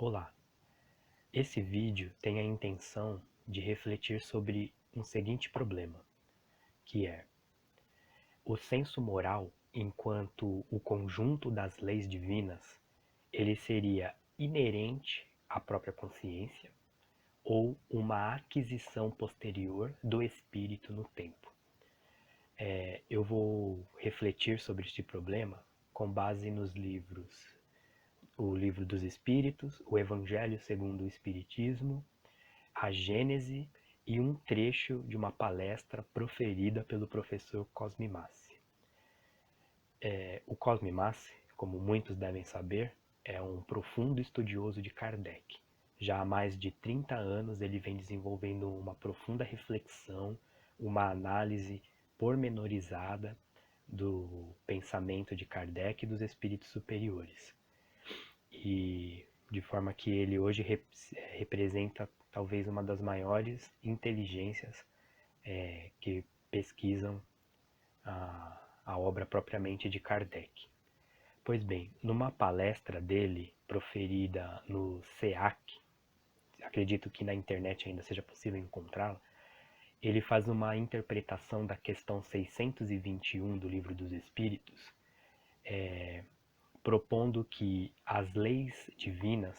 Olá, esse vídeo tem a intenção de refletir sobre um seguinte problema, que é o senso moral enquanto o conjunto das leis divinas, ele seria inerente à própria consciência ou uma aquisição posterior do espírito no tempo. Eu vou refletir sobre este problema com base nos livros O Livro dos Espíritos, O Evangelho segundo o Espiritismo, a Gênese e um trecho de uma palestra proferida pelo professor Cosme Massi. O Cosme Massi, como muitos devem saber, é um profundo estudioso de Kardec. Já há mais de 30 anos ele vem desenvolvendo uma profunda reflexão, uma análise pormenorizada do pensamento de Kardec e dos espíritos superiores. E de forma que ele hoje representa talvez uma das maiores inteligências que pesquisam a obra propriamente de Kardec. Pois bem, numa palestra dele, proferida no SEAC, acredito que na internet ainda seja possível encontrá-la, ele faz uma interpretação da questão 621 do Livro dos Espíritos, propondo que as leis divinas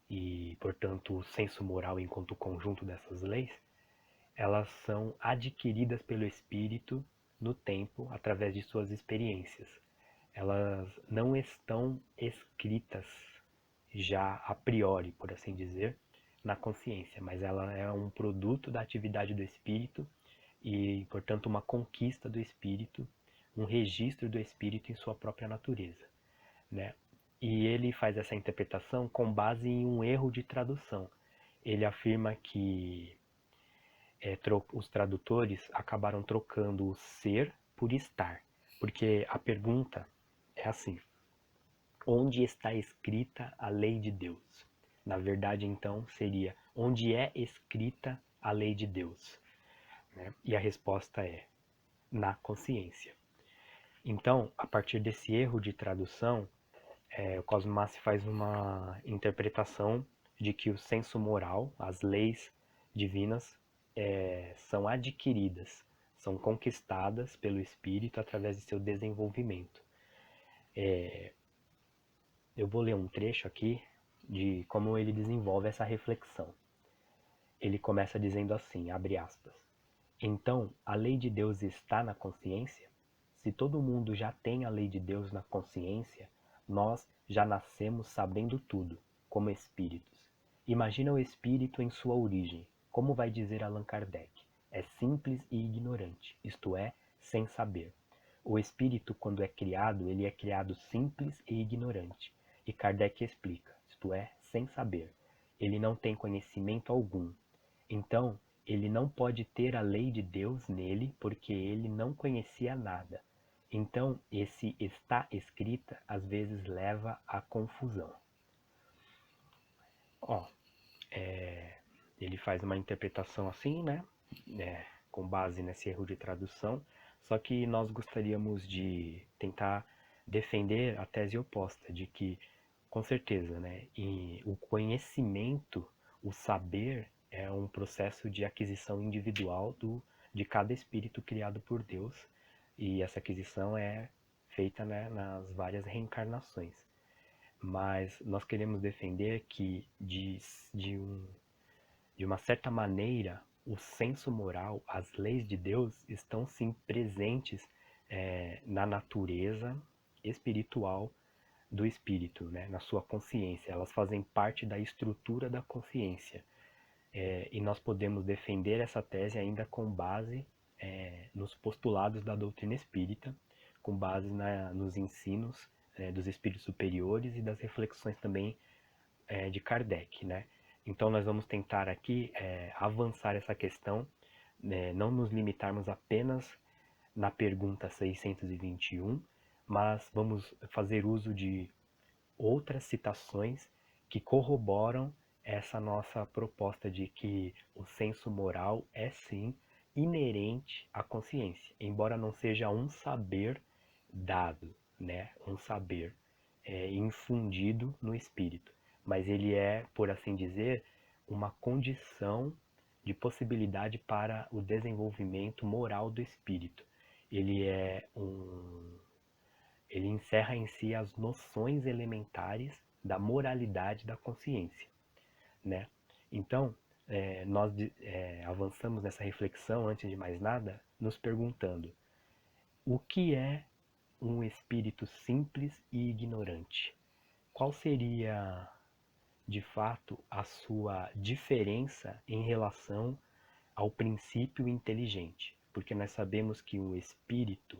e, portanto, o senso moral enquanto conjunto dessas leis, elas são adquiridas pelo espírito no tempo através de suas experiências. Elas não estão escritas já a priori, por assim dizer, na consciência, mas ela é um produto da atividade do espírito e, portanto, uma conquista do espírito, um registro do espírito em sua própria natureza, né? E ele faz essa interpretação com base em um erro de tradução. Ele afirma que os tradutores acabaram trocando o ser por estar, porque a pergunta é assim: onde está escrita a lei de Deus? Na verdade, então, seria: onde é escrita a lei de Deus? Né? E a resposta é: na consciência. Então, a partir desse erro de tradução, o Cosmo Massi faz uma interpretação de que o senso moral, as leis divinas, são adquiridas, são conquistadas pelo espírito através de seu desenvolvimento. Eu vou ler um trecho aqui de como ele desenvolve essa reflexão. Ele começa dizendo assim, abre aspas: então, a lei de Deus está na consciência? Se todo mundo já tem a lei de Deus na consciência, nós já nascemos sabendo tudo, como espíritos. Imagina o espírito em sua origem. Como vai dizer Allan Kardec? É simples e ignorante, isto é, sem saber. O espírito, quando é criado, ele é criado simples e ignorante. E Kardec explica, isto é, sem saber. Ele não tem conhecimento algum. Então, ele não pode ter a lei de Deus nele, porque ele não conhecia nada. Então, esse está escrita às vezes leva à confusão. Ó, ele faz uma interpretação assim, né? Com base nesse erro de tradução. Só que nós gostaríamos de tentar defender a tese oposta, de que, com certeza, né? E o conhecimento, o saber, é um processo de aquisição individual de cada espírito criado por Deus. E essa aquisição é feita, né, nas várias reencarnações. Mas nós queremos defender que, de uma certa maneira, o senso moral, as leis de Deus estão sim presentes na natureza espiritual do espírito, né? Na sua consciência. Elas fazem parte da estrutura da consciência. E nós podemos defender essa tese ainda com base nos postulados da doutrina espírita, com base nos ensinos dos espíritos superiores e das reflexões também de Kardec, né? Então nós vamos tentar aqui avançar essa questão, né? Não nos limitarmos apenas na pergunta 621, mas vamos fazer uso de outras citações que corroboram essa nossa proposta de que o senso moral é sim inerente à consciência, embora não seja um saber dado, né? Um saber infundido no espírito, mas ele é, por assim dizer, uma condição de possibilidade para o desenvolvimento moral do espírito. Ele é ele encerra em si as noções elementares da moralidade da consciência, né? Então, nós avançamos nessa reflexão, antes de mais nada, nos perguntando: o que é um espírito simples e ignorante? Qual seria, de fato, a sua diferença em relação ao princípio inteligente? Porque nós sabemos que o espírito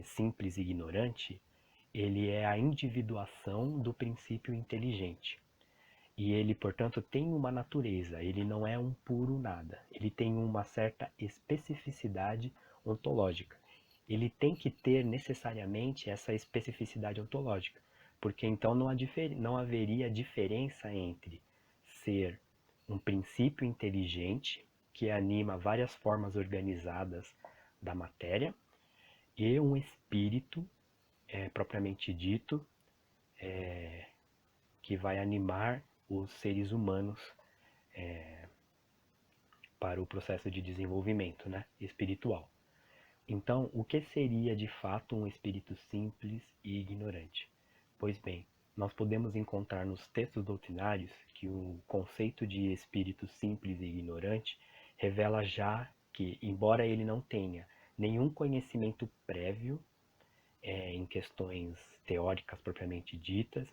simples e ignorante, ele é a individuação do princípio inteligente. E ele, portanto, tem uma natureza, ele não é um puro nada. Ele tem uma certa especificidade ontológica. Ele tem que ter necessariamente essa especificidade ontológica, porque então não haveria diferença entre ser um princípio inteligente que anima várias formas organizadas da matéria e um espírito propriamente dito que vai animar os seres humanos para o processo de desenvolvimento, né, espiritual. Então, o que seria de fato um espírito simples e ignorante? Pois bem, nós podemos encontrar nos textos doutrinários que o conceito de espírito simples e ignorante revela já que, embora ele não tenha nenhum conhecimento prévio em questões teóricas propriamente ditas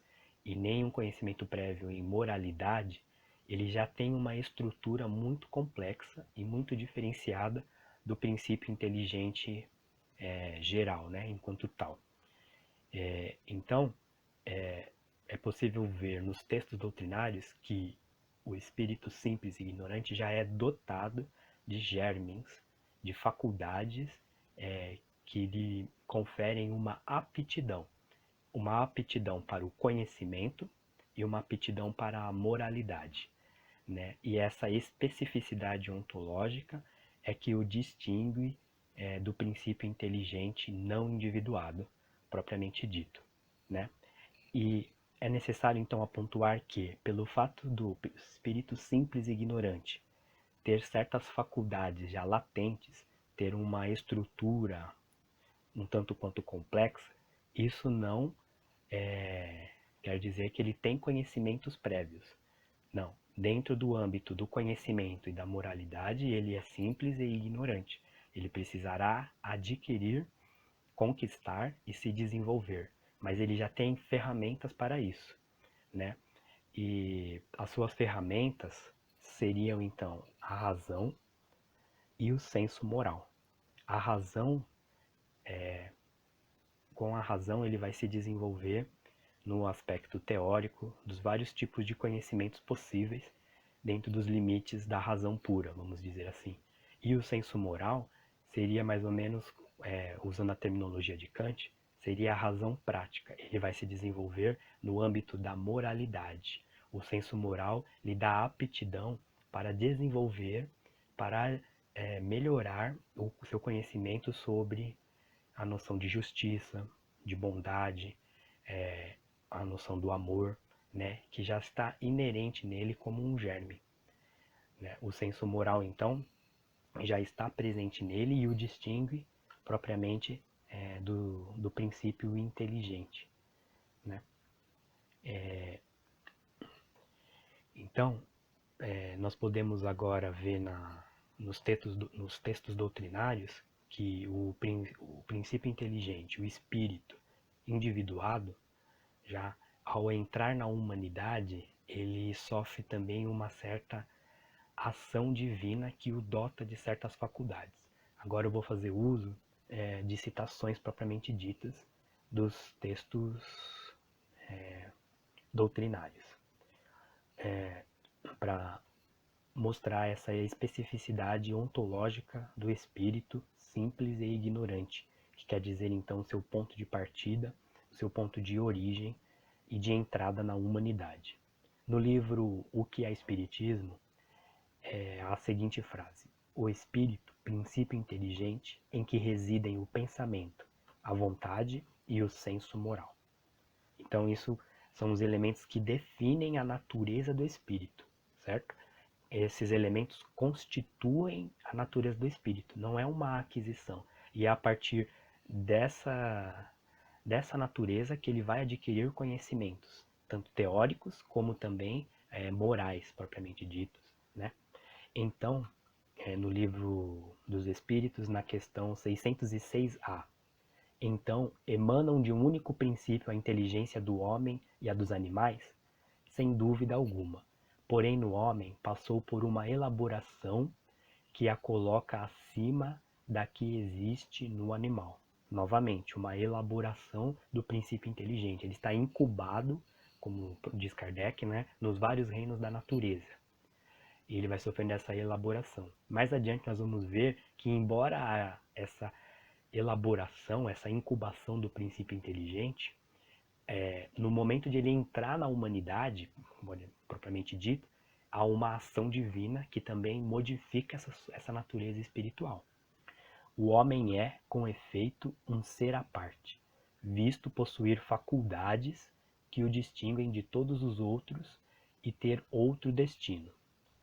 e nenhum conhecimento prévio em moralidade, ele já tem uma estrutura muito complexa e muito diferenciada do princípio inteligente geral, né, enquanto tal. Então, é possível ver nos textos doutrinários que o espírito simples e ignorante já é dotado de germens, de faculdades que lhe conferem uma aptidão para o conhecimento e uma aptidão para a moralidade, né? E essa especificidade ontológica é que o distingue do princípio inteligente não individuado, propriamente dito, né? E é necessário então apontar que, pelo fato do espírito simples e ignorante ter certas faculdades já latentes, ter uma estrutura um tanto quanto complexa, isso não quer dizer que ele tem conhecimentos prévios. Não. Dentro do âmbito do conhecimento e da moralidade, ele é simples e ignorante. Ele precisará adquirir, conquistar e se desenvolver. Mas ele já tem ferramentas para isso, né? E as suas ferramentas seriam, então, a razão e o senso moral. A razão, com a razão, ele vai se desenvolver no aspecto teórico dos vários tipos de conhecimentos possíveis dentro dos limites da razão pura, vamos dizer assim. E o senso moral seria mais ou menos, usando a terminologia de Kant, seria a razão prática. Ele vai se desenvolver no âmbito da moralidade. O senso moral lhe dá aptidão para desenvolver, para melhorar o seu conhecimento sobre a noção de justiça, de bondade, a noção do amor, né, que já está inerente nele como um germe, né? O senso moral, então, já está presente nele e o distingue propriamente do princípio inteligente, né? Então, nós podemos agora ver nos textos doutrinários que o princípio inteligente, o espírito individuado, já ao entrar na humanidade, ele sofre também uma certa ação divina que o dota de certas faculdades. Agora eu vou fazer uso de citações propriamente ditas dos textos doutrinários, para mostrar essa especificidade ontológica do espírito simples e ignorante, que quer dizer então seu ponto de partida, seu ponto de origem e de entrada na humanidade. No livro O que é Espiritismo, a seguinte frase: o espírito, princípio inteligente em que residem o pensamento, a vontade e o senso moral. Então isso são os elementos que definem a natureza do espírito, certo? Esses elementos constituem a natureza do espírito, não é uma aquisição. E é a partir dessa natureza que ele vai adquirir conhecimentos, tanto teóricos como também morais, propriamente ditos, né? Então, no livro dos Espíritos, na questão 606A, então, emanam de um único princípio a inteligência do homem e a dos animais? Sem dúvida alguma. Porém, no homem passou por uma elaboração que a coloca acima da que existe no animal. Novamente, uma elaboração do princípio inteligente. Ele está incubado, como diz Kardec, né, nos vários reinos da natureza. E ele vai sofrendo essa elaboração. Mais adiante nós vamos ver que, embora essa elaboração, essa incubação do princípio inteligente, no momento de ele entrar na humanidade, propriamente dito, há uma ação divina que também modifica essa natureza espiritual. O homem é, com efeito, um ser à parte, visto possuir faculdades que o distinguem de todos os outros e ter outro destino.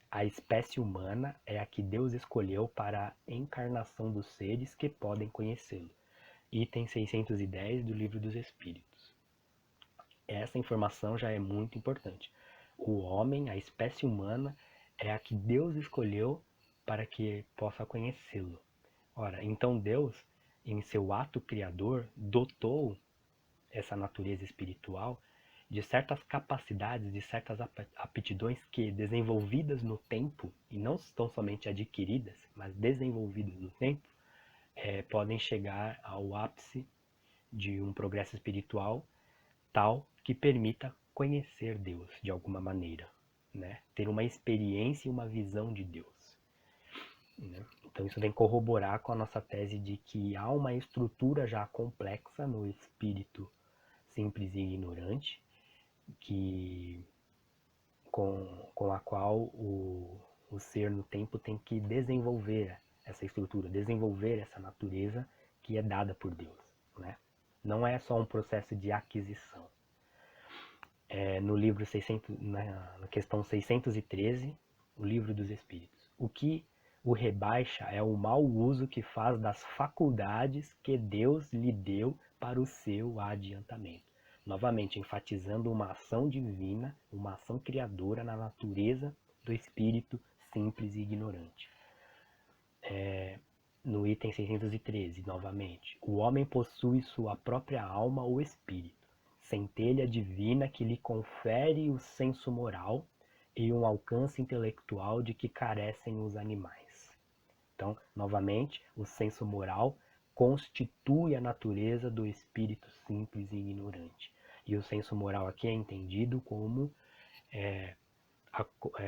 A espécie humana é a que Deus escolheu para a encarnação dos seres que podem conhecê-lo. Item 610 do Livro dos Espíritos. Essa informação já é muito importante. O homem, a espécie humana, é a que Deus escolheu para que possa conhecê-lo. Ora, então Deus, em seu ato criador, dotou essa natureza espiritual de certas capacidades, de certas aptidões que, desenvolvidas no tempo, e não tão somente adquiridas, mas desenvolvidas no tempo, podem chegar ao ápice de um progresso espiritual tal que permita conhecer Deus de alguma maneira, né? Ter uma experiência e uma visão de Deus, né? Então isso vem corroborar com a nossa tese de que há uma estrutura já complexa no espírito simples e ignorante, que com a qual o ser no tempo tem que desenvolver essa estrutura, desenvolver essa natureza que é dada por Deus, né? Não é só um processo de aquisição. No livro 600, na questão 613, o Livro dos Espíritos. O que o rebaixa é o mau uso que faz das faculdades que Deus lhe deu para o seu adiantamento. Novamente, enfatizando uma ação divina, uma ação criadora na natureza do espírito simples e ignorante. No item 613, novamente, o homem possui sua própria alma ou espírito, centelha divina que lhe confere o senso moral e um alcance intelectual de que carecem os animais. Então, novamente, o senso moral constitui a natureza do espírito simples e ignorante. E o senso moral aqui é entendido como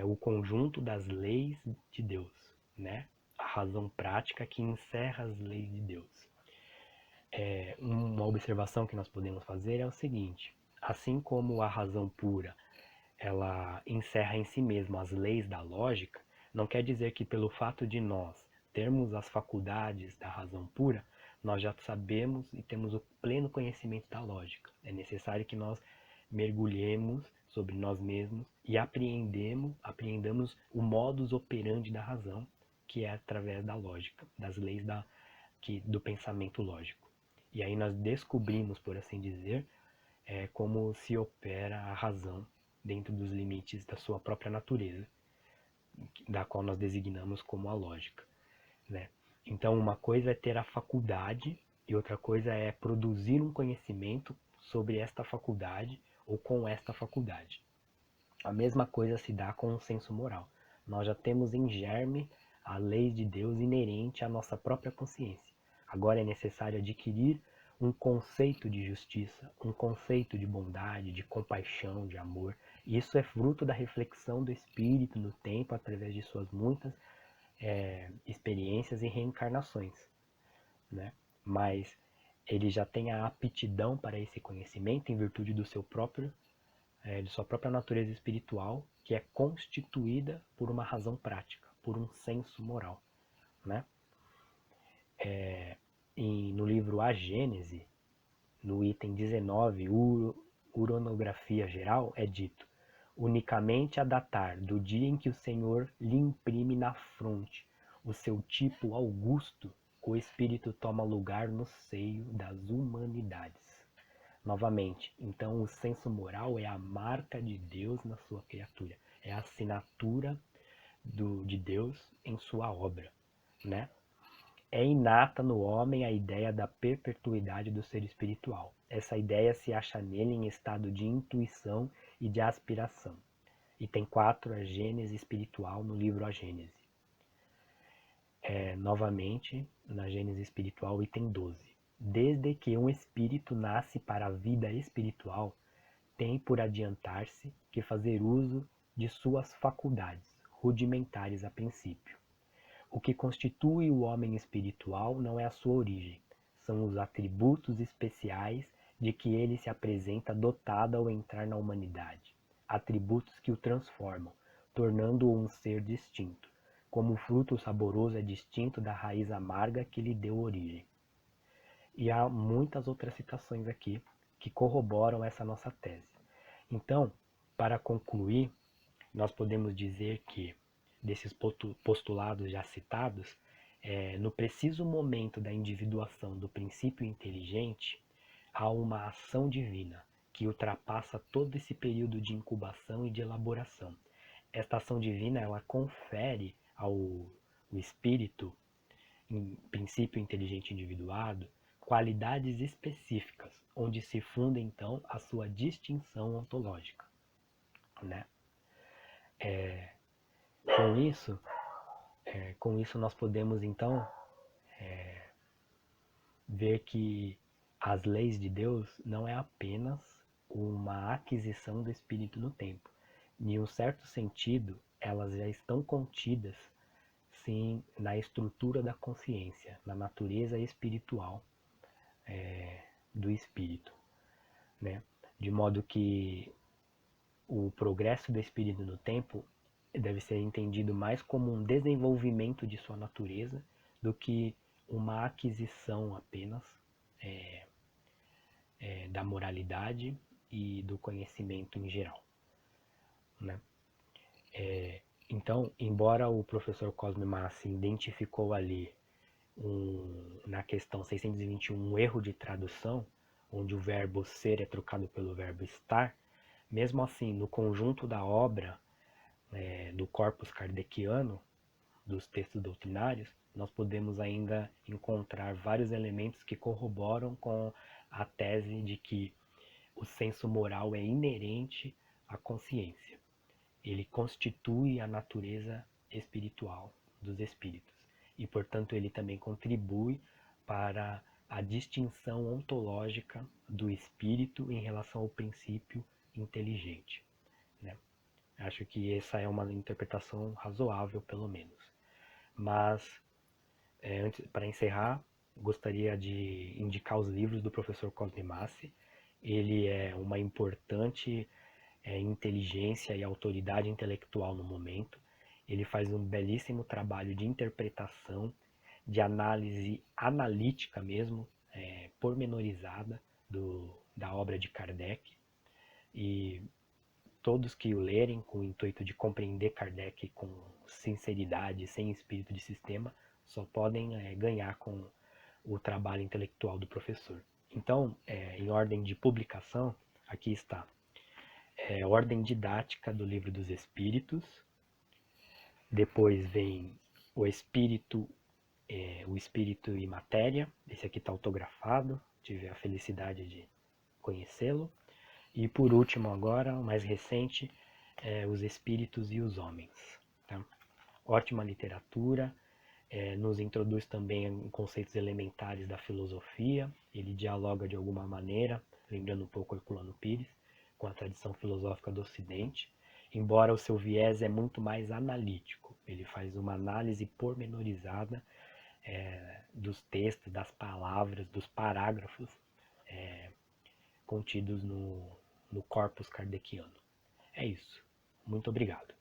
o conjunto das leis de Deus, né? A razão prática que encerra as leis de Deus. Uma observação que nós podemos fazer é o seguinte: assim como a razão pura ela encerra em si mesma as leis da lógica, não quer dizer que pelo fato de nós termos as faculdades da razão pura, nós já sabemos e temos o pleno conhecimento da lógica. É necessário que nós mergulhemos sobre nós mesmos e apreendamos o modus operandi da razão, que é através da lógica, das leis do pensamento lógico. E aí nós descobrimos, por assim dizer, como se opera a razão dentro dos limites da sua própria natureza, da qual nós designamos como a lógica, né? Então, uma coisa é ter a faculdade e outra coisa é produzir um conhecimento sobre esta faculdade ou com esta faculdade. A mesma coisa se dá com o senso moral. Nós já temos em germe a lei de Deus inerente à nossa própria consciência. Agora é necessário adquirir um conceito de justiça, um conceito de bondade, de compaixão, de amor. Isso é fruto da reflexão do espírito no tempo, através de suas muitas experiências e reencarnações, né? Mas ele já tem a aptidão para esse conhecimento em virtude do seu próprio, de sua própria natureza espiritual, que é constituída por uma razão prática, por um senso moral, né? No livro A Gênese, no item 19, uronografia geral, é dito: unicamente a datar do dia em que o Senhor lhe imprime na fronte o seu tipo augusto, o Espírito toma lugar no seio das humanidades. Novamente, então o senso moral é a marca de Deus na sua criatura, é a assinatura de Deus em sua obra, né? É inata no homem a ideia da perpetuidade do ser espiritual. Essa ideia se acha nele em estado de intuição e de aspiração. E tem 4 a Gênese espiritual no livro A Gênese. Novamente, na Gênese espiritual, item 12. Desde que um espírito nasce para a vida espiritual, tem por adiantar-se que fazer uso de suas faculdades, rudimentares a princípio. O que constitui o homem espiritual não é a sua origem, são os atributos especiais de que ele se apresenta dotado ao entrar na humanidade, atributos que o transformam, tornando-o um ser distinto, como o fruto saboroso é distinto da raiz amarga que lhe deu origem. E há muitas outras citações aqui que corroboram essa nossa tese. Então, para concluir, nós podemos dizer que, desses postulados já citados, no preciso momento da individuação do princípio inteligente, há uma ação divina que ultrapassa todo esse período de incubação e de elaboração. Esta ação divina, ela confere ao espírito, em princípio inteligente individuado, qualidades específicas, onde se funda então a sua distinção ontológica, né? Com isso nós podemos então ver que as leis de Deus não é apenas uma aquisição do espírito no tempo. Em um certo sentido, elas já estão contidas, sim, na estrutura da consciência, na natureza espiritual do espírito, né? De modo que o progresso do espírito no tempo deve ser entendido mais como um desenvolvimento de sua natureza do que uma aquisição apenas da moralidade e do conhecimento em geral, né? Então, embora o professor Cosme Massi identificou ali na questão 621 um erro de tradução, onde o verbo ser é trocado pelo verbo estar, mesmo assim, no conjunto da obra do corpus kardeciano, dos textos doutrinários, nós podemos ainda encontrar vários elementos que corroboram com a tese de que o senso moral é inerente à consciência. Ele constitui a natureza espiritual dos espíritos e, portanto, ele também contribui para a distinção ontológica do espírito em relação ao princípio inteligente, né? Acho que essa é uma interpretação razoável, pelo menos. Mas, para encerrar, gostaria de indicar os livros do professor Cosme Massi. Ele é uma importante inteligência e autoridade intelectual no momento. Ele faz um belíssimo trabalho de interpretação, de análise analítica mesmo, pormenorizada da obra de Kardec. E todos que o lerem com o intuito de compreender Kardec com sinceridade, sem espírito de sistema, só podem ganhar com o trabalho intelectual do professor. Então, em ordem de publicação, aqui está Ordem Didática do Livro dos Espíritos. Depois vem o Espírito e Matéria. Esse aqui está autografado, tive a felicidade de conhecê-lo. E por último agora, o mais recente, Os Espíritos e os Homens. Tá? Ótima literatura, nos introduz também em conceitos elementares da filosofia, ele dialoga de alguma maneira, lembrando um pouco Herculano Pires, com a tradição filosófica do Ocidente, embora o seu viés é muito mais analítico, ele faz uma análise pormenorizada dos textos, das palavras, dos parágrafos contidos no corpus kardeciano. É isso. Muito obrigado.